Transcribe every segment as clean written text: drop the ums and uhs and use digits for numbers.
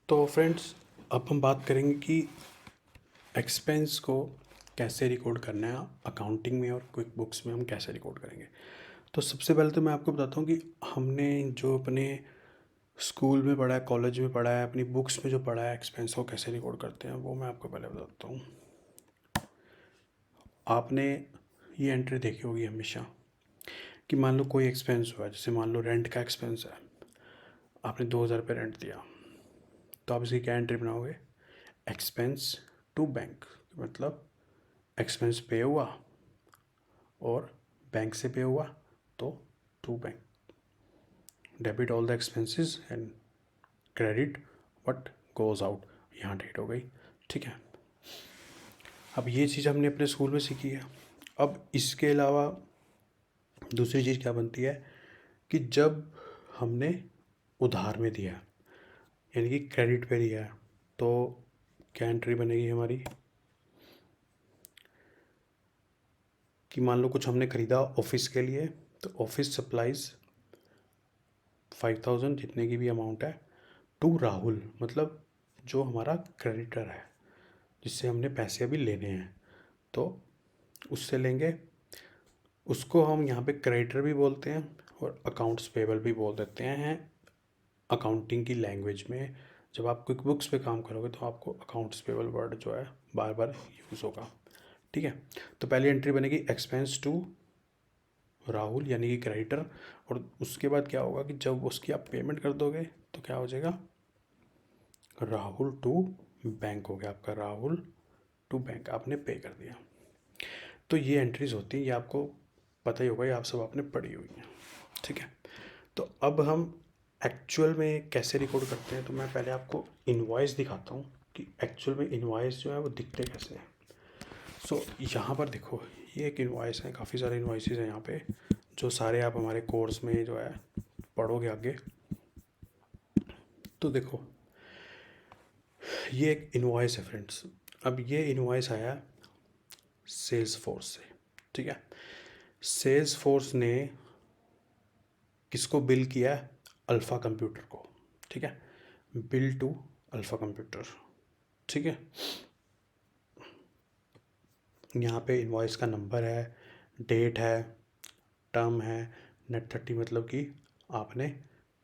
तो फ्रेंड्स, अब हम बात करेंगे कि एक्सपेंस को कैसे रिकॉर्ड करना है अकाउंटिंग में और क्विक बुक्स में हम कैसे रिकॉर्ड करेंगे। तो सबसे पहले तो मैं आपको बताता हूँ कि हमने जो अपने स्कूल में पढ़ा है, कॉलेज में पढ़ा है, अपनी बुक्स में जो पढ़ा है एक्सपेंस को कैसे रिकॉर्ड करते हैं वो मैं आपको पहले बताता हूँ। आपने ये एंट्री देखी होगी हमेशा कि मान लो कोई एक्सपेंस हुआ है, जैसे मान लो रेंट का एक्सपेंस है, आपने 2,000 रुपये रेंट दिया, तो आप इसकी क्या एंट्री बनाओगे? एक्सपेंस टू बैंक, मतलब एक्सपेंस पे हुआ और बैंक से पे हुआ तो to bank, debit all the expenses and credit what goes out, यहाँ डेट हो गई। ठीक है, अब ये चीज़ हमने अपने स्कूल में सीखी है। अब इसके अलावा दूसरी चीज़ क्या बनती है कि जब हमने उधार में दिया, यानी कि क्रेडिट पे दिया है, तो क्या एंट्री बनेगी हमारी कि मान लो कुछ हमने ख़रीदा ऑफिस के लिए, तो ऑफिस सप्लाइज 5,000 जितने की भी अमाउंट है टू राहुल, मतलब जो हमारा क्रेडिटर है जिससे हमने पैसे अभी लेने हैं, तो उससे लेंगे। उसको हम यहाँ पे क्रेडिटर भी बोलते हैं और अकाउंट्स पेबल भी बोल देते हैं अकाउंटिंग की लैंग्वेज में। जब आप क्विक बुक्स पे काम करोगे तो आपको अकाउंट्स पेबल वर्ड जो है बार बार यूज़ होगा। ठीक है, तो पहली एंट्री बनेगी एक्सपेंस टू राहुल यानी कि क्रेडिटर, और उसके बाद क्या होगा कि जब उसकी आप पेमेंट कर दोगे तो क्या हो जाएगा? राहुल टू बैंक हो गया आपका, राहुल टू बैंक आपने पे कर दिया। तो ये एंट्रीज होती हैं, ये आपको पता ही होगा, ये आप सब आपने पढ़ी हुई हैं। ठीक है, तो अब हम एक्चुअल में कैसे रिकॉर्ड करते हैं, तो मैं पहले आपको इनवॉइस दिखाता हूँ कि एक्चुअल में इनवॉइस जो है वो दिखते कैसे हैं। सो यहाँ पर देखो, ये एक इनवॉइस है, काफ़ी सारे इनवॉइसेस हैं यहाँ पे, जो सारे आप हमारे कोर्स में जो है पढ़ोगे आगे। तो देखो, ये एक इनवॉइस है फ्रेंड्स। अब ये इनवॉइस आया सेल्स फोर्स से। ठीक है, सेल्स फोर्स ने किसको बिल किया है? अल्फ़ा कंप्यूटर को। ठीक है, बिल टू अल्फ़ा कंप्यूटर। ठीक है, यहाँ पे इनवॉइस का नंबर है, डेट है, टर्म है, नेट 30 मतलब कि आपने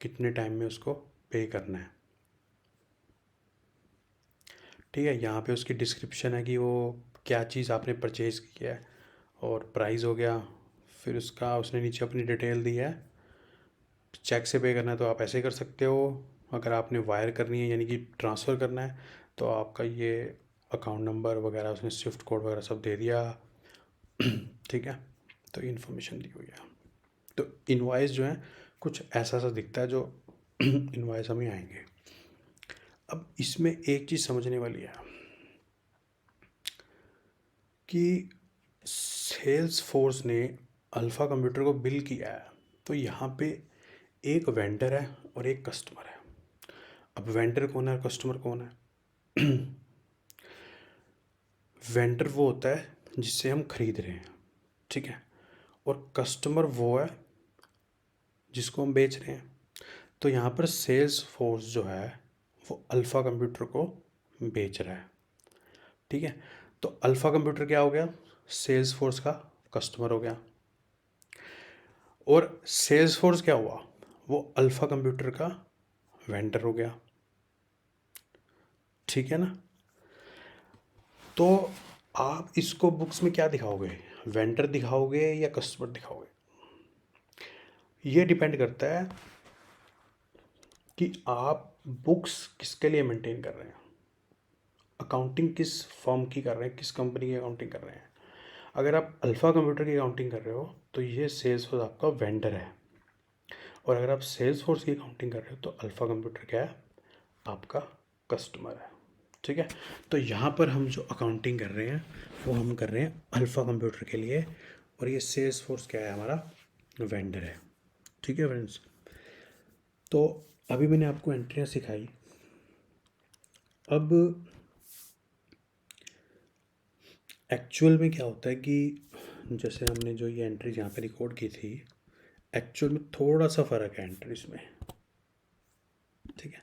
कितने टाइम में उसको पे करना है। ठीक है, यहाँ पे उसकी डिस्क्रिप्शन है कि वो क्या चीज़ आपने परचेज़ किया है, और प्राइस हो गया। फिर उसका उसने नीचे अपनी डिटेल दी है। चेक से पे करना है तो आप ऐसे कर सकते हो, अगर आपने वायर करनी है यानी कि ट्रांसफ़र करना है तो आपका ये अकाउंट नंबर वगैरह उसने स्विफ्ट कोड वगैरह सब दे दिया। ठीक है, तो इन्फॉर्मेशन दी हुई है। तो इनवॉइस जो है कुछ ऐसा सा दिखता है जो इनवॉइस हमें आएंगे। अब इसमें एक चीज़ समझने वाली है कि सेल्स फोर्स ने अल्फ़ा कंप्यूटर को बिल किया है, तो यहाँ पे एक वेंडर है और एक कस्टमर है। अब वेंडर कौन है और कस्टमर कौन है? वेंडर वो होता है जिससे हम खरीद रहे हैं, ठीक है, और कस्टमर वो है जिसको हम बेच रहे हैं। तो यहाँ पर सेल्स फोर्स जो है वो अल्फ़ा कंप्यूटर को बेच रहा है। ठीक है, तो अल्फ़ा कंप्यूटर क्या हो गया? सेल्स फोर्स का कस्टमर हो गया। और सेल्स फोर्स क्या हुआ? वो अल्फ़ा कंप्यूटर का वेंडर हो गया। ठीक है ना? तो आप इसको बुक्स में क्या दिखाओगे? वेंडर दिखाओगे या कस्टमर दिखाओगे? ये डिपेंड करता है कि आप बुक्स किसके लिए मेंटेन कर रहे हैं, अकाउंटिंग किस फॉर्म की कर रहे हैं, किस कंपनी की अकाउंटिंग कर रहे हैं। अगर आप अल्फ़ा कंप्यूटर की अकाउंटिंग कर रहे हो तो ये सेल्स फोर्स आपका वेंडर है, और अगर आप सेल्स फोर्स की अकाउंटिंग कर रहे हो तो अल्फ़ा कंप्यूटर क्या है? आपका कस्टमर है। ठीक है, तो यहाँ पर हम जो अकाउंटिंग कर रहे हैं वो हम कर रहे हैं अल्फ़ा कंप्यूटर के लिए, और ये सेल्स फोर्स क्या है? हमारा वेंडर है। ठीक है फ्रेंड्स, तो अभी मैंने आपको एंट्रियाँ सिखाई। अब एक्चुअल में क्या होता है कि जैसे हमने जो ये एंट्रीज यहाँ पे रिकॉर्ड की थी, एक्चुअल में थोड़ा सा फ़र्क है एंट्रीज में। ठीक है,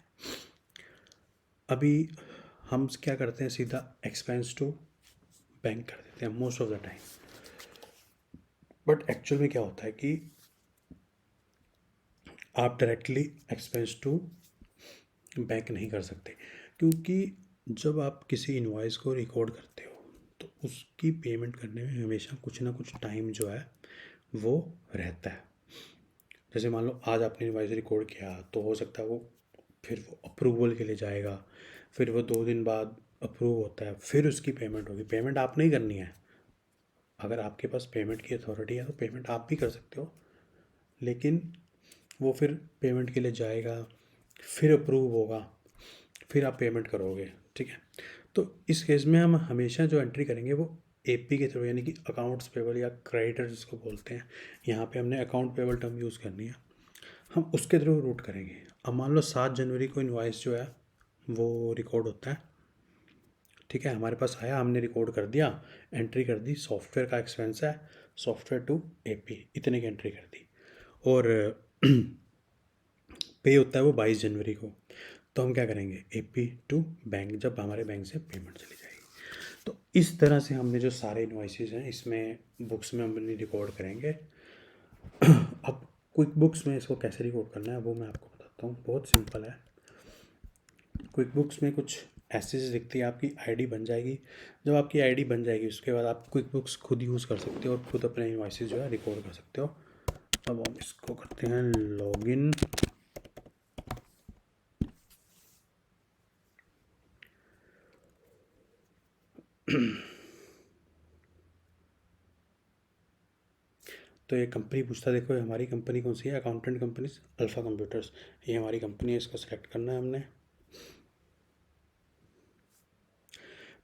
अभी हम क्या करते हैं, सीधा एक्सपेंस टू बैंक कर देते हैं most of the time, but actual में क्या होता है कि आप डायरेक्टली एक्सपेंस टू बैंक नहीं कर सकते, क्योंकि जब आप किसी इनवॉइस को रिकॉर्ड करते हो तो उसकी पेमेंट करने में हमेशा कुछ ना कुछ टाइम जो है वो रहता है। जैसे मान लो आज आपने इनवॉइस रिकॉर्ड किया तो हो सकता है वो फिर वो अप्रूवल के लिए जाएगा, फिर वो 2 दिन बाद अप्रूव होता है, फिर उसकी पेमेंट होगी। पेमेंट आपने ही करनी है, अगर आपके पास पेमेंट की अथॉरिटी है तो पेमेंट आप भी कर सकते हो, लेकिन वो फिर पेमेंट के लिए जाएगा, फिर अप्रूव होगा, फिर आप पेमेंट करोगे। ठीक है, तो इस केस में हम हमेशा जो एंट्री करेंगे वो एपी के थ्रू, यानी कि अकाउंट्स पेबल या क्रेडिटर जिसको बोलते हैं, यहाँ पे हमने अकाउंट पेबल टर्म यूज़ करनी है, हम उसके थ्रू रूट करेंगे। अब मान लो 7 जनवरी को इनवॉइस जो है वो रिकॉर्ड होता है। ठीक है, हमारे पास आया, हमने रिकॉर्ड कर दिया, एंट्री कर दी, सॉफ्टवेयर का एक्सपेंस है, सॉफ्टवेयर टू एपी इतने की एंट्री कर दी, और पे होता है वो 22 जनवरी को। तो हम क्या करेंगे, एपी टू बैंक, जब हमारे बैंक से पेमेंट चली जाएगी। तो इस तरह से हमने जो सारे इन्वाइसेस हैं इसमें बुक्स में हमने रिकॉर्ड करेंगे। अब क्विक बुक्स में इसको कैसे रिकॉर्ड करना है वो मैं आपको बताता हूँ, बहुत सिंपल है। क्विक बुक्स में कुछ ऐसे से दिखती है, आपकी आईडी बन जाएगी। जब आपकी आईडी बन जाएगी उसके बाद आप क्विक बुक्स खुद यूज़ कर सकते हो और खुद अपने इन्वाइसेस जो है रिकॉर्ड कर सकते हो। अब हम इसको करते हैं लॉगिन। तो ये कंपनी पूछता है, देखो ये हमारी कंपनी कौन सी है, अकाउंटेंट कंपनीज अल्फ़ा कंप्यूटर्स, ये हमारी कंपनी है, इसको सेलेक्ट करना है हमने।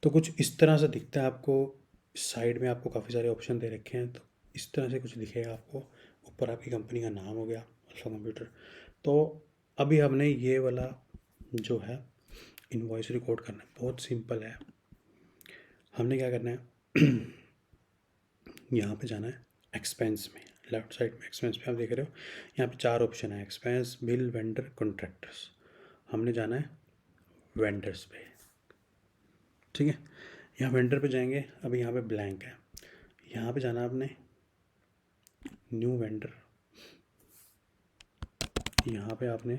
तो कुछ इस तरह से दिखता है आपको, साइड में आपको काफ़ी सारे ऑप्शन दे रखे हैं, तो इस तरह से कुछ दिखेगा आपको। ऊपर आपकी कंपनी का नाम हो गया अल्फ़ा कंप्यूटर। तो अभी हमने ये वाला जो है इनवॉइस रिकॉर्ड करना है, बहुत सिंपल है। हमने क्या करना है, यहाँ पे जाना है एक्सपेंस में, लेफ्ट साइड में एक्सपेंस पे आप देख रहे हो, यहाँ पे 4 ऑप्शन है, एक्सपेंस, बिल, वेंडर, कॉन्ट्रैक्टर्स। हमने जाना है वेंडर्स पे। ठीक है, यहाँ वेंडर पे जाएंगे, अभी यहाँ पे ब्लैंक है, यहाँ पे जाना है आपने न्यू वेंडर, यहाँ पे आपने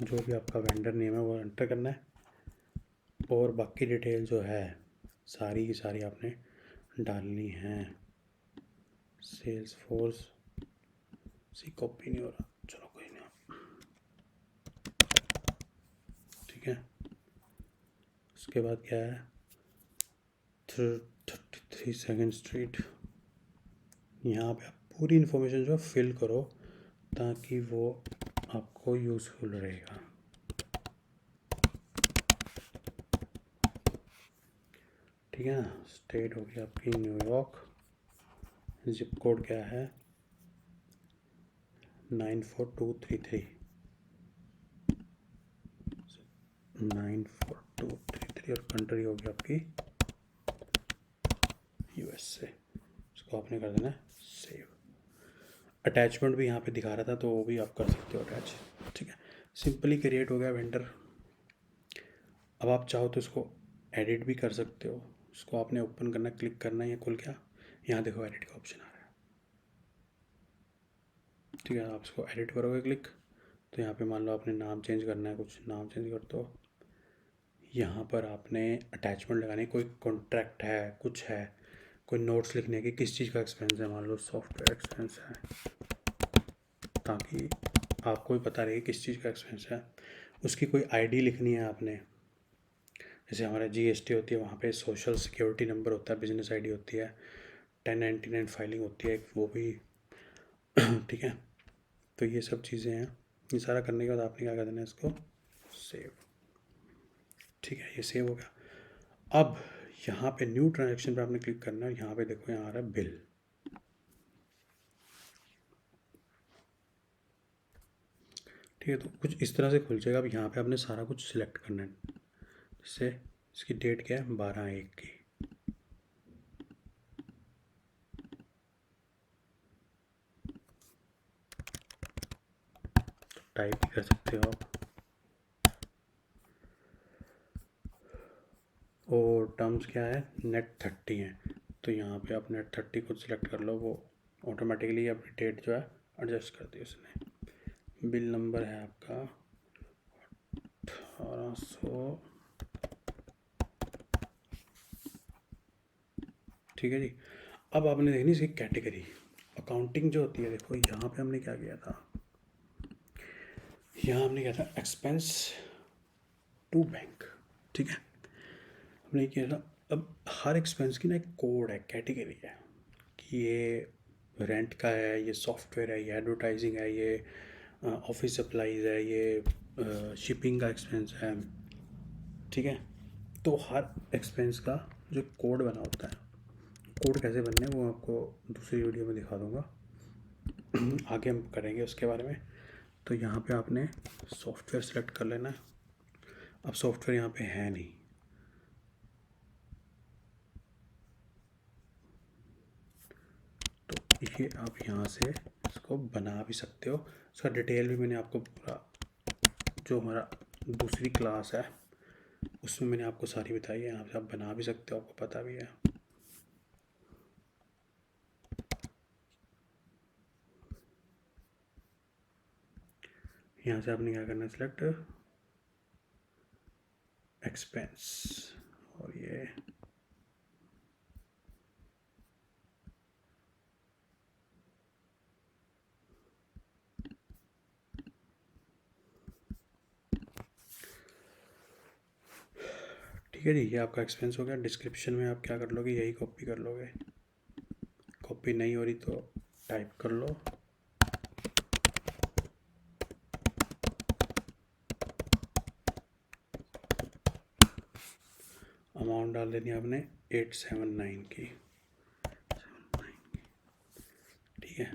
जो भी आपका वेंडर नेम है वो एंटर करना है, और बाकी डिटेल जो है सारी की सारी आपने डालनी है। सेल्स फोर्स सी कॉपी नहीं हो रहा, चलो कोई नहीं। ठीक है, उसके बाद क्या है, 33 सेकेंड स्ट्रीट, यहाँ पे आप पूरी इन्फॉर्मेशन जो फिल करो ताकि वो आपको यूज़फुल रहेगा। ठीक है ना, स्टेट होगी आपकी न्यूयॉर्क, जिप कोड क्या है 94233, 94233, और कंट्री होगी आपकी यूएसए। इसको आपने कर देना सेव। अटैचमेंट भी यहाँ पे दिखा रहा था तो वो भी आप कर सकते हो अटैच। ठीक है, सिंपली क्रिएट हो गया वेंडर। अब आप चाहो तो इसको एडिट भी कर सकते हो, इसको आपने ओपन करना, क्लिक करना है, ये खुल गया, यहाँ देखो एडिट का ऑप्शन आ रहा है। ठीक है, आप इसको एडिट करोगे क्लिक, तो यहाँ पे मान लो आपने नाम चेंज करना है, कुछ नाम चेंज कर दो। यहाँ पर आपने अटैचमेंट लगानी, कोई कॉन्ट्रैक्ट है, कुछ है, कोई नोट्स लिखने की, किस चीज़ का एक्सपेंस है, मान लो सॉफ्टवेयर एक्सपेंस है, ताकि आपको भी पता रहे किस चीज़ का एक्सपेंस है। उसकी कोई आईडी लिखनी है आपने, जैसे हमारा जीएसटी होती है, वहाँ पे सोशल सिक्योरिटी नंबर होता है, बिजनेस आईडी होती है, 1099 फाइलिंग होती है वो भी। ठीक है, तो ये सब चीज़ें हैं। ये सारा करने के बाद आपने क्या कर देना है, इसको सेव। ठीक है, ये सेव हो गया। अब यहाँ पे न्यू ट्रांजेक्शन पे आपने क्लिक करना है, यहाँ पे देखो यहाँ आ रहा है बिल। ठीक है, तो कुछ इस तरह से खुल जाएगा। अब यहाँ पे आपने सारा कुछ सिलेक्ट करना है, जैसे इसकी डेट क्या है 12/1 की। टाइप भी कर सकते हो आप। और टर्म्स क्या है, नेट 30 है, तो यहाँ पे आप नेट 30 को सिलेक्ट कर लो, वो ऑटोमेटिकली अपनी डेट जो है एडजस्ट कर दी उसने। बिल नंबर है आपका 1800, ठीक है जी। अब आपने देखनी इसकी कैटेगरी, अकाउंटिंग जो होती है, देखो यहाँ पे हमने क्या किया था, यहाँ हमने किया था एक्सपेंस टू बैंक, ठीक है, हमने किया था। अब हर एक्सपेंस की ना एक कोड है, कैटेगरी है, कि ये रेंट का है, ये सॉफ्टवेयर है, ये एडवर्टाइजिंग है, ये ऑफिस सप्लाईज है, ये शिपिंग का एक्सपेंस है, ठीक है। तो हर एक्सपेंस का जो कोड बना होता है, कोड कैसे बनने हैं वो आपको दूसरी वीडियो में दिखा दूंगा, आगे हम करेंगे उसके बारे में। तो यहाँ पे आपने सॉफ्टवेयर सेलेक्ट कर लेना है। अब सॉफ्टवेयर यहाँ पे है नहीं, तो ये आप यहाँ से इसको बना भी सकते हो। इसका डिटेल भी मैंने आपको पूरा, जो हमारा दूसरी क्लास है उसमें मैंने आपको सारी बताई है, यहाँ से आप बना भी सकते हो, आपको पता भी है। यहाँ से आपने क्या करना है, सिलेक्ट एक्सपेंस, और ये ठीक है जी, ये आपका एक्सपेंस हो गया। डिस्क्रिप्शन में आप क्या कर लोगे, यही कॉपी कर लोगे, कॉपी नहीं हो रही तो टाइप कर लो, अमाउंट डाल देनी आपने 879 की, ठीक है।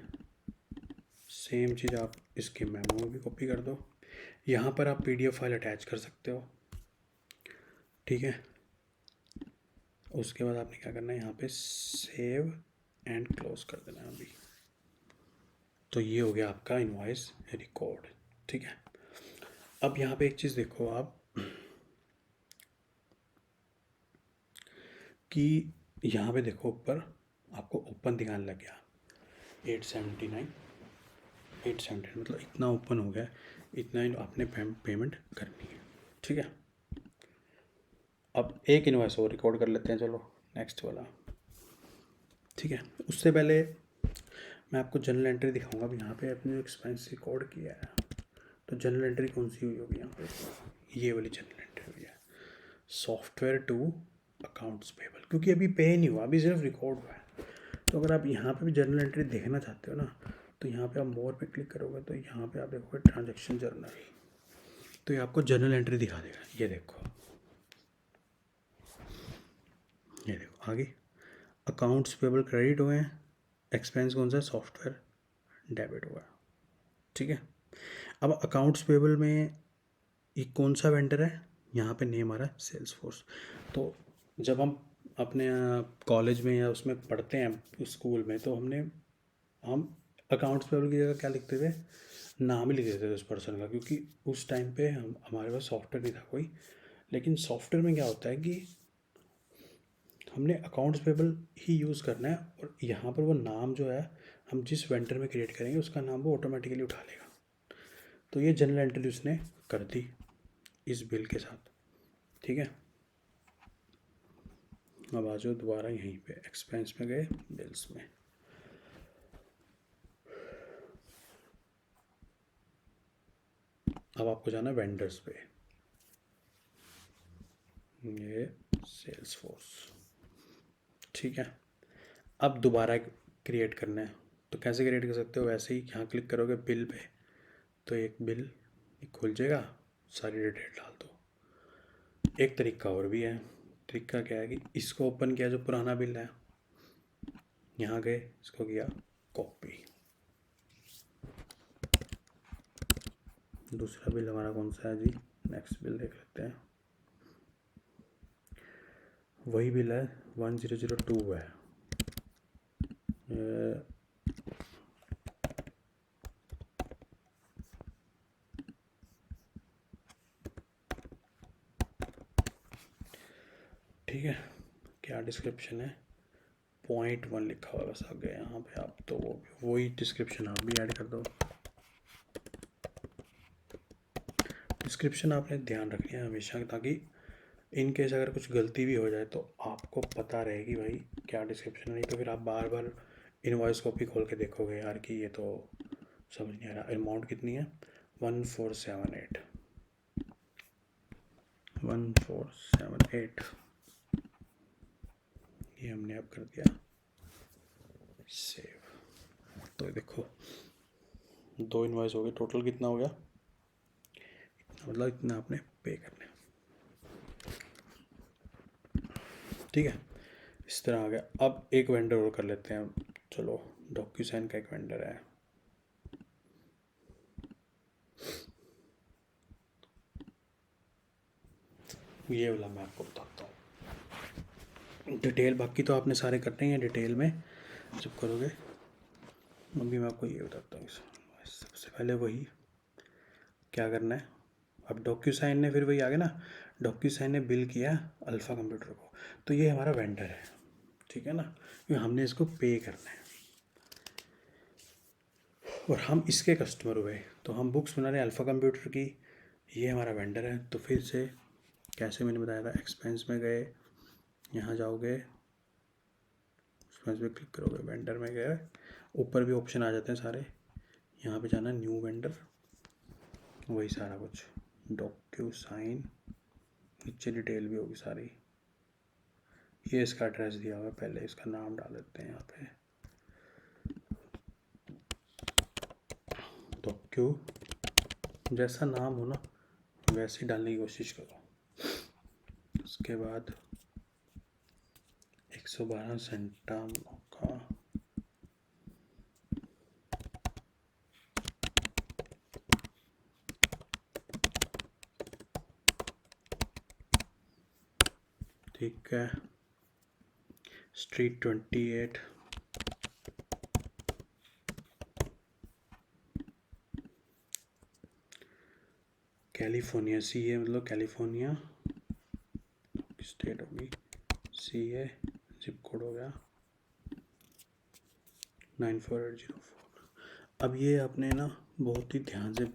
सेम चीज़ आप इसके मेमो में भी कॉपी कर दो, यहाँ पर आप पीडीएफ फाइल अटैच कर सकते हो, ठीक है। उसके बाद आपने क्या करना है, यहाँ पे सेव एंड क्लोज कर देना है अभी। तो ये हो गया आपका इनवॉइस रिकॉर्ड, ठीक है। अब यहाँ पे एक चीज़ देखो आप, कि यहाँ पे देखो ऊपर आपको ओपन दिखाने लग गया 879, 879 मतलब इतना ओपन हो गया, इतना ही आपने पेमेंट करनी है, ठीक है। अब एक इनवॉइस और रिकॉर्ड कर लेते हैं, चलो नेक्स्ट वाला, ठीक है। उससे पहले मैं आपको जनरल एंट्री दिखाऊंगा। अब यहाँ पे अपने एक्सपेंस रिकॉर्ड किया है, तो जनरल एंट्री कौन सी हुई होगी यहाँ पे, ये वाली जनरल एंट्री हुई है, सॉफ्टवेयर टू अकाउंट्स पेबल, क्योंकि अभी पे नहीं हुआ, अभी सिर्फ रिकॉर्ड हुआ है। तो अगर आप यहाँ पे भी जनरल एंट्री देखना चाहते हो ना, तो यहाँ पे आप मोर पे क्लिक करोगे तो यहाँ पे आप देखोगे ट्रांजैक्शन जर्नल, तो ये आपको जनरल एंट्री दिखा देगा। ये देखो, ये देखो आगे अकाउंट्स पेबल क्रेडिट हुए हैं, एक्सपेंस कौन सा है, सॉफ्टवेयर डेबिट हुआ है, ठीक है। अब अकाउंट्स पेबल में ये कौन सा वेंडर है, यहाँ पे नेम आ रहा है सेल्स फोर्स। तो जब हम अपने कॉलेज में या उसमें पढ़ते हैं स्कूल में, तो हम अकाउंट्स पेबल की जगह क्या लिखते थे, नाम ही लिख देते थे उस पर्सन का, क्योंकि उस टाइम पे हम हमारे पास सॉफ्टवेयर नहीं था कोई। लेकिन सॉफ्टवेयर में क्या होता है कि हमने अकाउंट्स पेबल ही यूज़ करना है, और यहाँ पर वो नाम जो है हम जिस वेंडर में क्रिएट करेंगे उसका नाम वो ऑटोमेटिकली उठा लेगा। तो ये जनरल एंट्री उसने कर दी इस बिल के साथ, ठीक है। अब आ जाओ दोबारा यहीं पे एक्सपेंस में गए, बिल्स में, अब आपको जाना वेंडर्स पे, ये सेल्स फोर्स, ठीक है। अब दोबारा क्रिएट करना है, तो कैसे क्रिएट कर सकते हो, वैसे ही यहाँ क्लिक करोगे बिल पे, तो एक बिल खुल जाएगा, सारी डिटेल डाल दो। एक तरीका और भी है, तरीका क्या है कि इसको ओपन किया, जो पुराना बिल है, यहाँ गए, इसको किया कॉपी। दूसरा बिल हमारा कौन सा है जी, नेक्स्ट बिल देख लेते हैं, वही बिल है 1002 है, ठीक है, क्या डिस्क्रिप्शन है, 0.1 लिखा हुआ बस आगे यहाँ पे, आप तो वही डिस्क्रिप्शन आप भी ऐड कर दो। डिस्क्रिप्शन आपने ध्यान रखनी है हमेशा, ताकि इन केस अगर कुछ गलती भी हो जाए तो आपको पता रहेगी भाई क्या डिस्क्रिप्शन है, नहीं तो फिर आप बार बार इनवॉइस कॉपी खोल के देखोगे यार कि ये तो समझ नहीं आ रहा। अमाउंट कितनी है, 1478, 1478, ये हमने अब कर दिया सेव। तो देखो 2 इनवॉइस हो गए, टोटल कितना हो गया, मतलब इतना आपने पे करना है। ठीक है, इस तरह आ गया। अब एक वेंडर और कर लेते हैं, चलो डॉक्यूसाइन का एक वेंडर है, ये वाला मैं आपको बताता हूँ डिटेल, बाकी तो आपने सारे करने ही हैं डिटेल में जब करोगे। अभी मैं आपको ये बताता हूँ, सबसे पहले वही क्या करना है। अब डॉक्यूसाइन ने फिर वही आ गया ना, डॉक्यूसाइन ने बिल किया अल्फ़ा कंप्यूटर को, तो ये हमारा वेंडर है, ठीक है ना, क्योंकि हमने इसको पे करना है और हम इसके कस्टमर हुए, तो हम बुक्स बना रहे हैं अल्फ़ा कंप्यूटर की, ये हमारा वेंडर है। तो फिर से कैसे मैंने बताया था, एक्सपेंस में गए, यहाँ जाओगे, एक्सपेंस में क्लिक करोगे, वेंडर में गए, ऊपर भी ऑप्शन आ जाते हैं सारे, यहाँ पे जाना न्यू वेंडर, वही सारा कुछ डॉक्यूसाइन, नीचे डिटेल भी होगी सारी, ये इसका एड्रेस दिया हुआ है, पहले इसका नाम डाल देते हैं यहाँ पे, डॉक्यू, जैसा नाम हो ना वैसे ही डालने की कोशिश करो। उसके बाद 112 सेंटा का ठीक है, स्ट्रीट 28, कैलिफोर्निया, सी ए मतलब कैलिफोर्निया स्टेट होगी, सी ए, जिप कोड हो गया 94804। अब ये आपने ना बहुत ही ध्यान से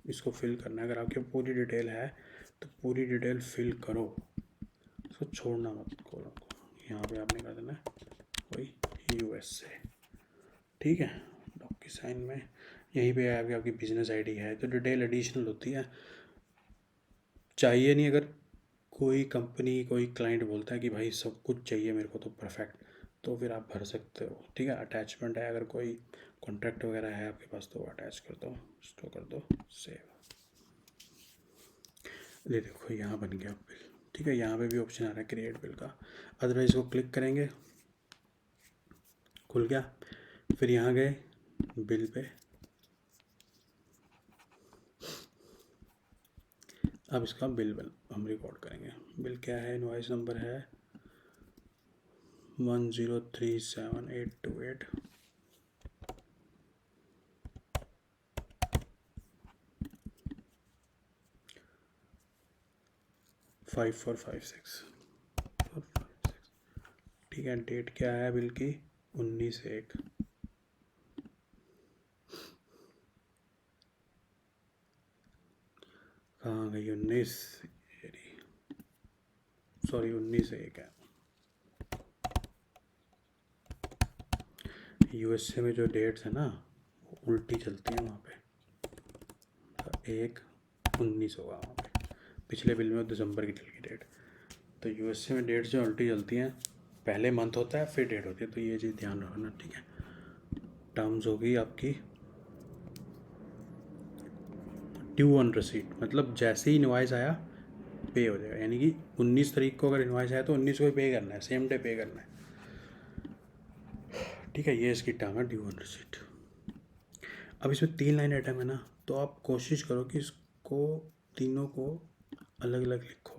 इसको फिल करना है, अगर आपके पूरी डिटेल है तो पूरी डिटेल फिल करो, उसको छोड़ना मत करो। यहाँ पे आपने कर देना है वही USA, ठीक है। डॉक्यूसाइन में यहीं पे आगे आपकी बिजनेस आईडी है, तो डिटेल एडिशनल होती है, चाहिए नहीं। अगर कोई कंपनी कोई क्लाइंट बोलता है कि भाई सब कुछ चाहिए मेरे को तो परफेक्ट, तो फिर आप भर सकते हो, ठीक है। अटैचमेंट है, अगर कोई कॉन्ट्रैक्ट वगैरह है आपके पास तो अटैच कर दो, स्टोर कर दो, सेव। ये देखो यहाँ बन गया बिल, ठीक है। यहाँ पे भी ऑप्शन आ रहा है क्रिएट बिल का, अदरवाइज इसको क्लिक करेंगे, खुल गया। फिर यहाँ गए बिल पे, अब इसका बिल हम रिकॉर्ड करेंगे। बिल क्या है, इनवॉइस नंबर है 1037828, फाइव फोर फाइव सिक्स, ठीक है। डेट क्या है बिल की, 19/1, कहाँ गई 19, सॉरी 19/1 है। USA में जो डेट्स है ना वो उल्टी चलती हैं वहाँ पे, तो 1/19 होगा वहाँ पे, पिछले बिल में दिसंबर की चली डेट। तो USA में डेट्स जो उल्टी चलती हैं, पहले मंथ होता है फिर डेट होती है, तो ये चीज़ ध्यान रखना, ठीक है। टर्म्स होगी आपकी ड्यू ऑन रिसीट, मतलब जैसे ही इनवॉइस आया पे हो जाएगा, यानी कि 19 तारीख को अगर इनवॉइस आया तो 19 को ही पे करना है, सेम डे पे करना है, ठीक है। ये इसकी टर्म है ड्यू ऑन रिसीट। अब इसमें 3 लाइन आइटम है ना, तो आप कोशिश करो कि इसको तीनों को अलग अलग लिखो।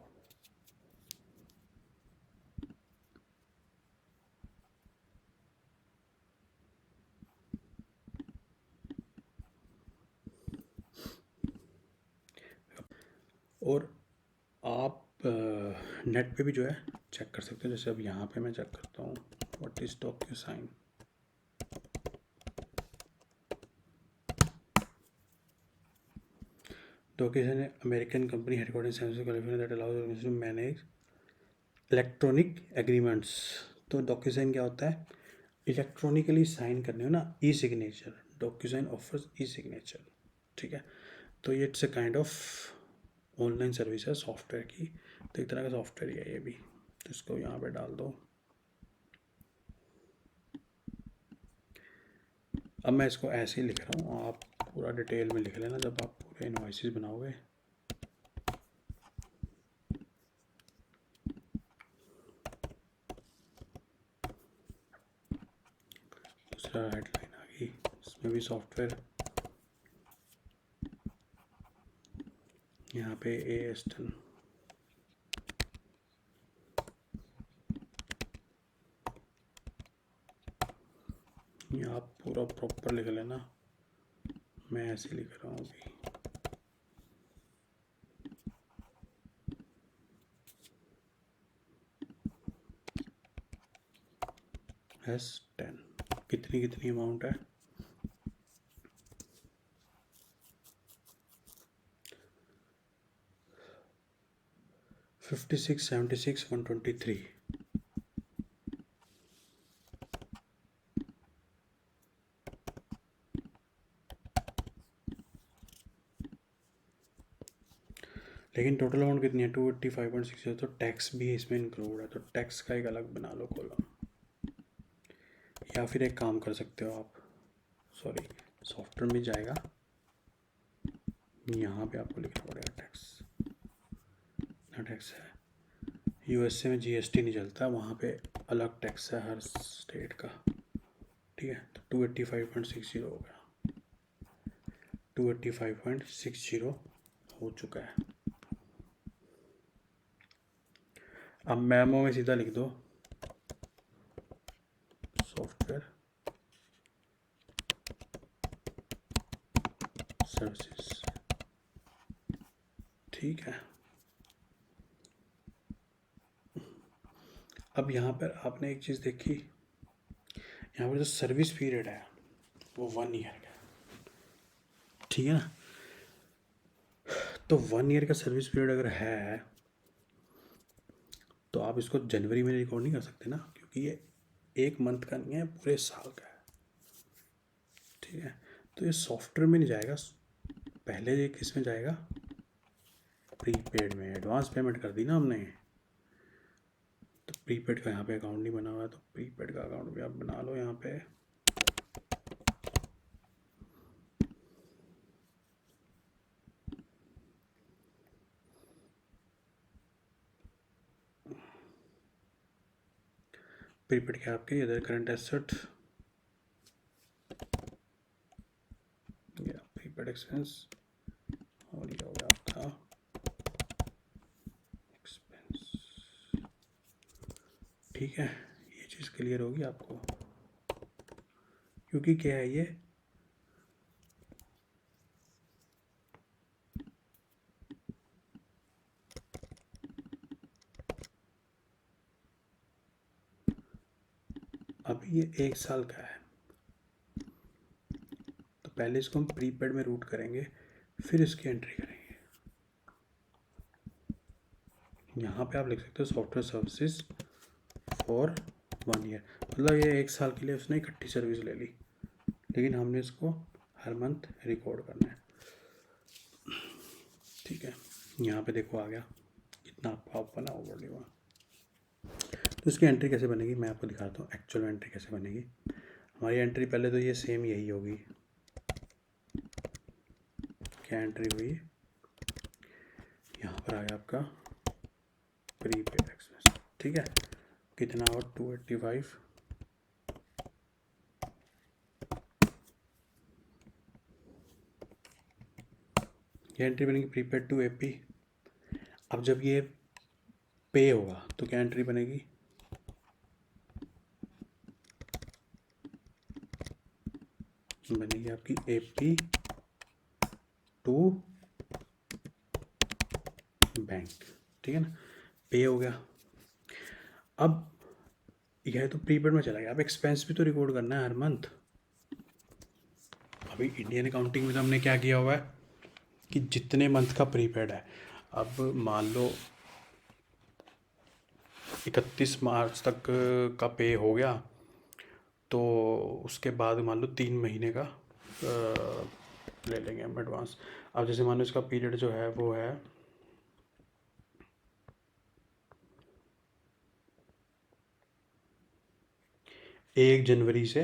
और आप नेट पे भी जो है चेक कर सकते हो। जैसे अब यहाँ पे मैं चेक करता हूँ what is DocuSign. DocuSign American company headquarter in San Francisco California that allows organization to manage electronic agreements. तो डॉक्यूसाइन क्या होता है? इलेक्ट्रॉनिकली साइन करने हो ना, e signature. DocuSign offers e signature, ठीक है। तो ये it's a kind of online service है सॉफ्टवेयर की। तो एक तरह का सॉफ्टवेयर ही है ये भी। तो इसको यहाँ पे डाल दो। अब मैं इसको ऐसे ही लिख रहा हूँ, आप पूरा डिटेल में लिख लेना जब आप पूरे इनवॉइसेस बनाओगे। दूसरा हेडलाइन आ गई, इसमें भी सॉफ्टवेयर। यहाँ पे AS10 ये आप पूरा प्रॉपर लिख लेना, मैं ऐसे लिख रहा हूँ अभी। S10 कितनी अमाउंट है? 56, 76, 123। लेकिन टोटल अमाउंट कितनी है? 285.60। तो टैक्स भी इसमें इंक्लूड है, तो टैक्स का एक अलग बना लो कॉलम। या फिर एक काम कर सकते हो आप, सॉरी सॉफ्टवेयर में जाएगा, यहाँ पे आपको लिखना पड़ेगा टैक्स। ना टैक्स है, USA में GST नहीं चलता, वहाँ पे अलग टैक्स है हर स्टेट का, ठीक है। तो 285.60 हो गया, 285.60 हो चुका है। अब मेमो में सीधा लिख दो सॉफ्टवेयर सर्विसेज, ठीक है। अब यहाँ पर आपने एक चीज़ देखी, यहाँ पर जो सर्विस पीरियड है वो 1 ईयर का, ठीक है ना। तो 1 ईयर का सर्विस पीरियड अगर है तो आप इसको जनवरी में रिकॉर्ड नहीं कर सकते ना, क्योंकि ये 1 मंथ का नहीं है, पूरे साल का है, ठीक है। तो ये सॉफ्टवेयर में नहीं जाएगा, पहले ये किस में जाएगा? प्रीपेड में। एडवांस पेमेंट कर दी ना हमने, तो प्रीपेड का यहाँ पे अकाउंट नहीं बना हुआ है, तो प्रीपेड का अकाउंट भी आप बना लो यहाँ पे। प्रीपेड के आपके इधर करंट एसेट या प्रीपेड एक्सपेंस, और ये हो गया आपका एक्सपेंस, ठीक है। ये चीज़ क्लियर होगी आपको, क्योंकि क्या है ये अभी ये 1 साल का है, तो पहले इसको हम प्रीपेड में रूट करेंगे, फिर इसकी एंट्री करेंगे। यहाँ पे आप लिख सकते हो सॉफ्टवेयर सर्विसेज फॉर 1 ईयर, मतलब ये 1 साल के लिए उसने इकट्ठी सर्विस ले ली, लेकिन हमने इसको हर मंथ रिकॉर्ड करना है, ठीक है। यहाँ पे देखो आ गया कितना आपका बना ओवरड्यू हुआ। तो इसकी एंट्री कैसे बनेगी मैं आपको दिखाता हूँ, एक्चुअल एंट्री कैसे बनेगी। हमारी एंट्री पहले तो ये सेम यही होगी, क्या एंट्री हुई, यहाँ पर आ गया आपका प्रीपेड एक्सपेंस, ठीक है। कितना और 285, ये एंट्री बनेगी प्रीपेड टू AP। अब जब ये पे होगा तो क्या एंट्री बनेगी, बनेगी आपकी AP टू बैंक, ठीक है ना। पे हो गया। अब यह तो प्रीपेड में चला गया, अब एक्सपेंस भी तो रिकॉर्ड करना है हर मंथ। अभी इंडियन अकाउंटिंग में तो हमने क्या किया हुआ है कि जितने मंथ का प्रीपेड है, अब मान लो 31 मार्च तक का पे हो गया, तो उसके बाद मान लो 3 महीने का ले लेंगे हम एडवांस। अब जैसे मान लो इसका पीरियड जो है वो है 1 जनवरी से,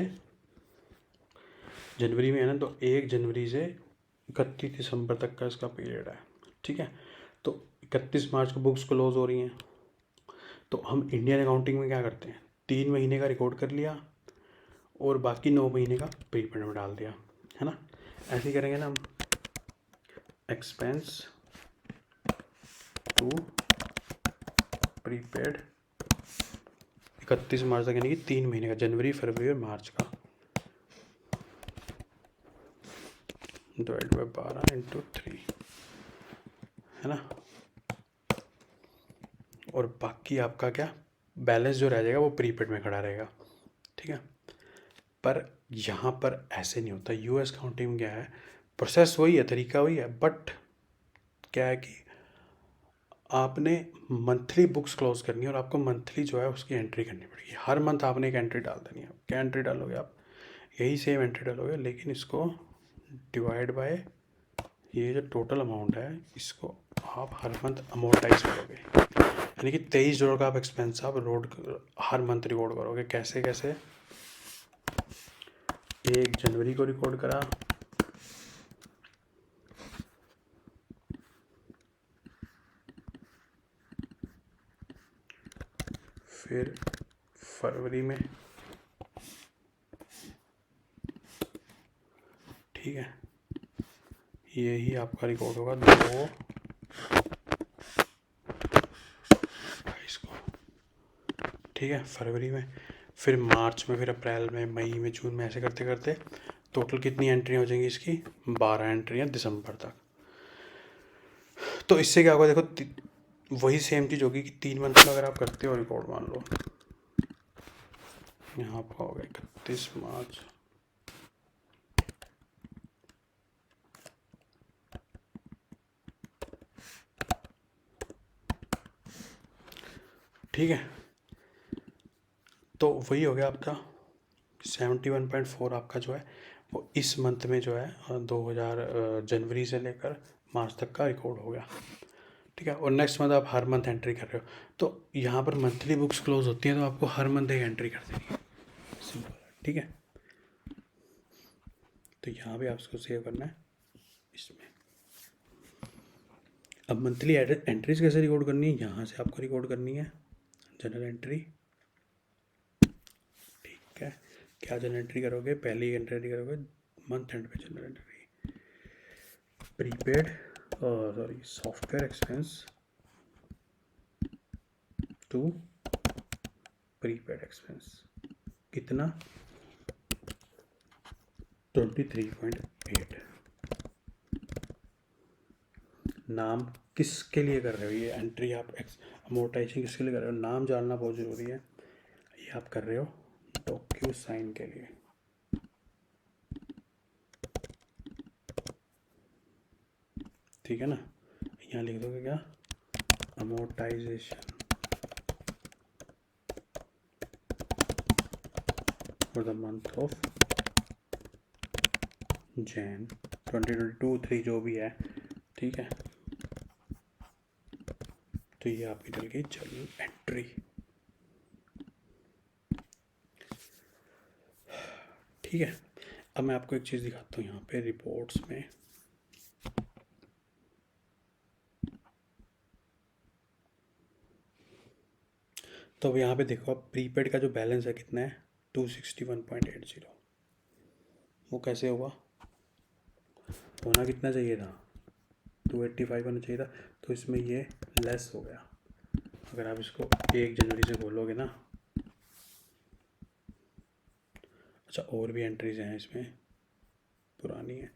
जनवरी में है ना, तो 1 जनवरी से 31 दिसंबर तक का इसका पीरियड है। ठीक है, तो 31 मार्च को बुक्स क्लोज हो रही हैं, तो हम इंडियन अकाउंटिंग में क्या करते हैं, 3 महीने का रिकॉर्ड कर लिया और बाकी 9 महीने का प्रीपेड में डाल दिया, है ना। ऐसे ही करेंगे ना हम। एक्सपेंस टू प्रीपेड 31 मार्च तक, यानी कि 3 महीने का, जनवरी फरवरी और मार्च का, डिवाइड बाय 12 × 3, है ना। और बाकी आपका क्या बैलेंस जो रह जाएगा वो प्रीपेड में खड़ा रहेगा। ठीक है, पर यहाँ पर ऐसे नहीं होता। यूएस काउंटिंग में क्या है, प्रोसेस वही है, तरीका वही है, बट क्या है कि आपने मंथली बुक्स क्लोज करनी है और आपको मंथली जो है उसकी एंट्री करनी पड़ेगी। हर मंथ आपने एक एंट्री डाल देनी है। क्या एंट्री डालोगे आप, यही सेम एंट्री डालोगे, लेकिन इसको डिवाइड बाय ये जो टोटल अमाउंट है इसको आप हर मंथ अमोर्टाइज करोगे, यानी कि 23 डॉलर का आप एक्सपेंस आप हर मंथ रिकॉर्ड करोगे। कैसे कैसे, 1 जनवरी को रिकॉर्ड करा, फिर फरवरी में, ठीक है, यही आपका रिकॉर्ड होगा 2/22 को, ठीक है, फरवरी में। फिर मार्च में, फिर अप्रैल में, मई में, जून में, ऐसे करते करते टोटल कितनी एंट्री हो जाएंगी इसकी, 12 एंट्रियाँ दिसंबर तक। तो इससे क्या होगा, देखो वही सेम चीज़ होगी कि 3 मंथ में अगर आप करते हो रिकॉर्ड, मान लो यहाँ पर होगा 31 मार्च, ठीक है, तो वही हो गया आपका 71.4 आपका जो है वो इस मंथ में जो है 2000 जनवरी से लेकर मार्च तक का रिकॉर्ड हो गया। ठीक है, और नेक्स्ट मंथ आप हर मंथ एंट्री कर रहे हो, तो यहाँ पर मंथली बुक्स क्लोज होती हैं, तो आपको हर मंथ एक एंट्री कर देनी है, सिंपल है। ठीक है, तो यहाँ भी आपको सेव करना है इसमें। अब मंथली एंट्रीज कैसे रिकॉर्ड करनी है, यहाँ से आपको रिकॉर्ड करनी है जनरल एंट्री। ठीक है, क्या जनरल एंट्री करोगे, पहली एंट्री करोगे मंथ एंड पे general entry, prepaid sorry software expense to prepaid expense, कितना 23.8। नाम किसके लिए कर रहे हो ये एंट्री, आप अमोर्टाइजेशन किसके लिए कर रहे हो, नाम जानना बहुत ज़रूरी है। ये आप कर रहे हो डॉक्यू साइन के लिए, ठीक है ना। यहाँ लिख दोगे क्या, amortisation for the month of Jain 2022-3 जो भी है, ठीक है। तो ये आपकी डल गई जर्नल एंट्री। ठीक है, अब मैं आपको एक चीज़ दिखाता हूँ यहाँ पे रिपोर्ट्स में। तो अब यहाँ पे देखो, अब प्रीपेड का जो बैलेंस है कितना है 261.80। वो कैसे होगा, होना कितना चाहिए था 285 होना चाहिए था, तो इसमें ये लेस हो गया। अगर आप इसको 1 जनवरी से खोलोगे ना, अच्छा और भी एंट्रीज हैं इसमें, पुरानी है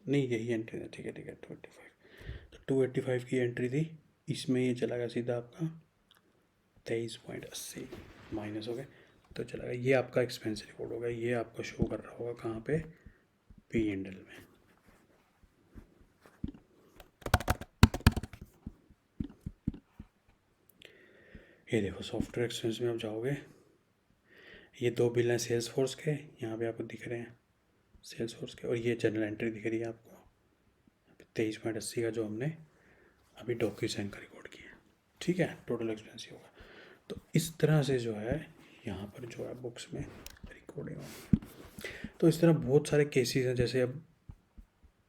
नहीं, यही एंट्री है, ठीक है ठीक है 285। तो 285 की एंट्री थी इसमें ये चला गया सीधा आपका 23.80 माइनस हो गया, तो चला गया। ये आपका एक्सपेंस रिकॉर्ड होगा, ये आपका शो कर रहा होगा कहाँ पे, पी एंड एल में। ये देखो सॉफ्टवेयर एक्सपेंस में आप जाओगे, ये दो बिल हैं सेल्स फोर्स के, यहाँ पे आपको दिख रहे हैं सेल्स फोर्स के, और ये जनरल एंट्री दिख रही है आपको 23.80 का जो हमने अभी डॉक्यूसाइन का रिकॉर्ड किया। ठीक है, टोटल एक्सपेंस ही होगा। तो इस तरह से जो है यहाँ पर जो है बुक्स में रिकॉर्डिंग होगी। तो इस तरह बहुत सारे केसेस हैं, जैसे अब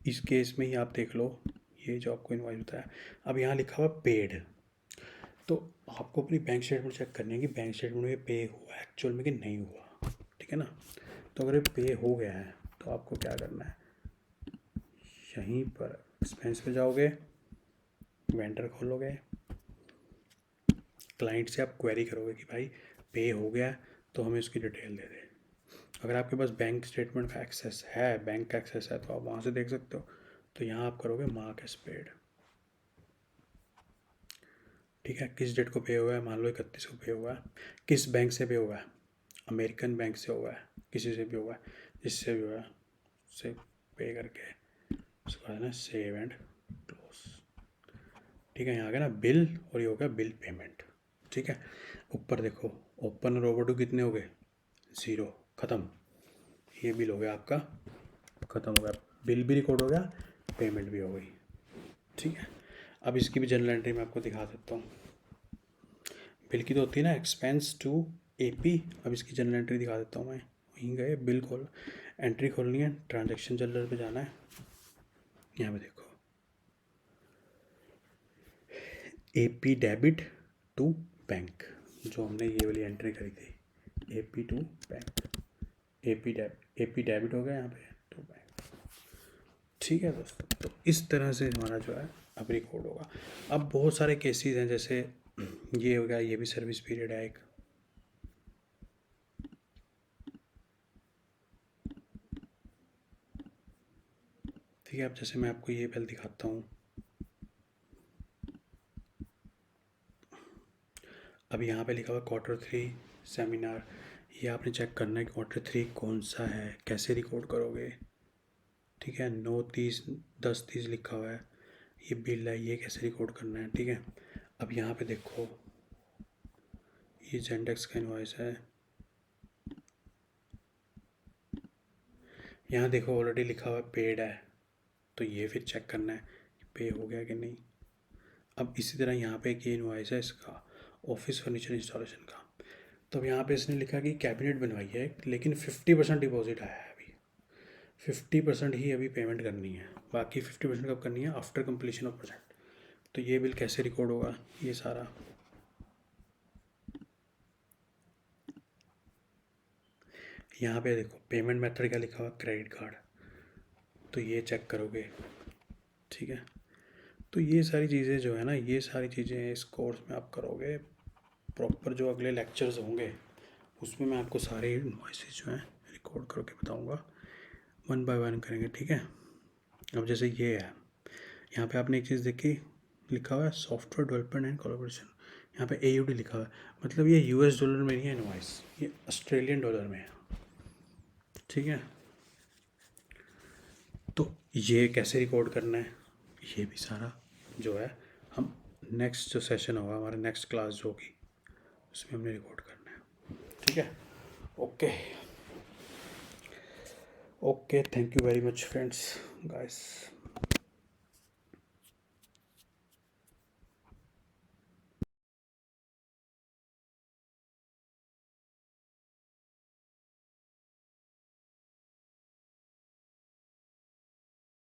इस केस में ही आप देख लो, ये जो आपको इनवॉइस बताया, अब यहाँ लिखा हुआ पेड, तो आपको अपनी बैंक स्टेटमेंट चेक करनी है कि बैंक स्टेटमेंट में पे हुआ है एक्चुअल में कि नहीं हुआ। ठीक है ना, तो अगर ये पे हो गया है तो आपको क्या करना है, यहीं पर एक्सपेंस पे जाओगे, वेंडर खोलोगे, क्लाइंट से आप क्वेरी करोगे कि भाई पे हो गया तो हमें उसकी डिटेल दे दे। अगर आपके पास बैंक स्टेटमेंट का एक्सेस है, बैंक का एक्सेस है, तो आप वहाँ से देख सकते हो। तो यहाँ आप करोगे मार्क एज पेड। ठीक है, किस डेट को पे हुआ है, मान लो 31 को पे हुआ है, किस बैंक से पे हुआ है, अमेरिकन बैंक से हुआ है, किसी से भी हुआ है, जिससे भी हुआ है उससे पे करके उसको है ना सेव एंड क्लोज। ठीक है, यहाँ आ गया ना बिल, और ये हो गया बिल पेमेंट। ठीक है, ऊपर देखो ओपन और ओवर टू कितने हो गए, 0, ख़त्म। ये बिल हो गया आपका, ख़त्म हो गया, बिल भी रिकॉर्ड हो गया, पेमेंट भी हो गई। ठीक है, अब इसकी भी जनरल एंट्री मैं आपको दिखा देता हूँ। बिल की तो होती है ना एक्सपेंस टू एपी, अब इसकी जनरल एंट्री दिखा देता हूँ मैं। वहीं गए, बिल खोल, एंट्री खोलनी है, ट्रांजैक्शन जनरल पे जाना है, यहाँ पे देखो एपी डेबिट टू बैंक, जो हमने ये वाली एंट्री करी थी, AP to bank, AP debit हो गया यहाँ पे टू बैंक। ठीक है दोस्तों, तो इस तरह से हमारा जो है अब रिकॉर्ड होगा। अब बहुत सारे केसेस हैं, जैसे ये हो गया, ये भी सर्विस पीरियड है एक। ठीक है, अब जैसे मैं आपको ये बिल दिखाता हूँ, अब यहाँ पे लिखा हुआ Q3 सेमिनार, ये आपने चेक करना है कि Q3 कौन सा है, कैसे रिकॉर्ड करोगे। ठीक है, 9/30 10/30 लिखा हुआ है, ये बिल है, ये कैसे रिकॉर्ड करना है। ठीक है, अब यहाँ पे देखो ये जेंडेक्स का इनवॉइस है, यहाँ देखो ऑलरेडी लिखा हुआ पेड है, तो ये फिर चेक करना है कि पे हो गया कि नहीं। अब इसी तरह यहाँ पे एक ये इनवॉइस है इसका, ऑफिस फर्नीचर इंस्टॉलेशन का, तो अब यहाँ पे इसने लिखा कि कैबिनेट बनवाई है, लेकिन 50% डिपॉजिट आया है, अभी 50% ही अभी पेमेंट करनी है, बाकी 50% कब करनी है, आफ्टर कंप्लीशन ऑफ प्रोजेक्ट। तो ये बिल कैसे रिकॉर्ड होगा, ये सारा यहाँ पे देखो पेमेंट मेथड क्या लिखा हुआ, क्रेडिट कार्ड, तो ये चेक करोगे। ठीक है, तो ये सारी चीज़ें जो है ना, ये सारी चीज़ें इस कोर्स में आप करोगे प्रॉपर। जो अगले लेक्चर्स होंगे उसमें मैं आपको सारे इनवॉइसेस जो हैं रिकॉर्ड करके बताऊंगा, 1 बाय 1 करेंगे। ठीक है, अब जैसे ये है, यहाँ पे आपने एक चीज़ देखी, लिखा हुआ है सॉफ्टवेयर डेवलपमेंट एंड कोलैबोरेशन, यहाँ पे AUD लिखा हुआ है, मतलब ये US डॉलर में नहीं है इनवॉइस, ये ऑस्ट्रेलियन डॉलर में है। ठीक है, तो ये कैसे रिकॉर्ड करना है, ये भी सारा जो है हम नेक्स्ट जो सेशन होगा हमारा, नेक्स्ट क्लास जो होगी उसमें हमने रिकॉर्ड करना है। ठीक है, okay okay, thank you very much friends guys.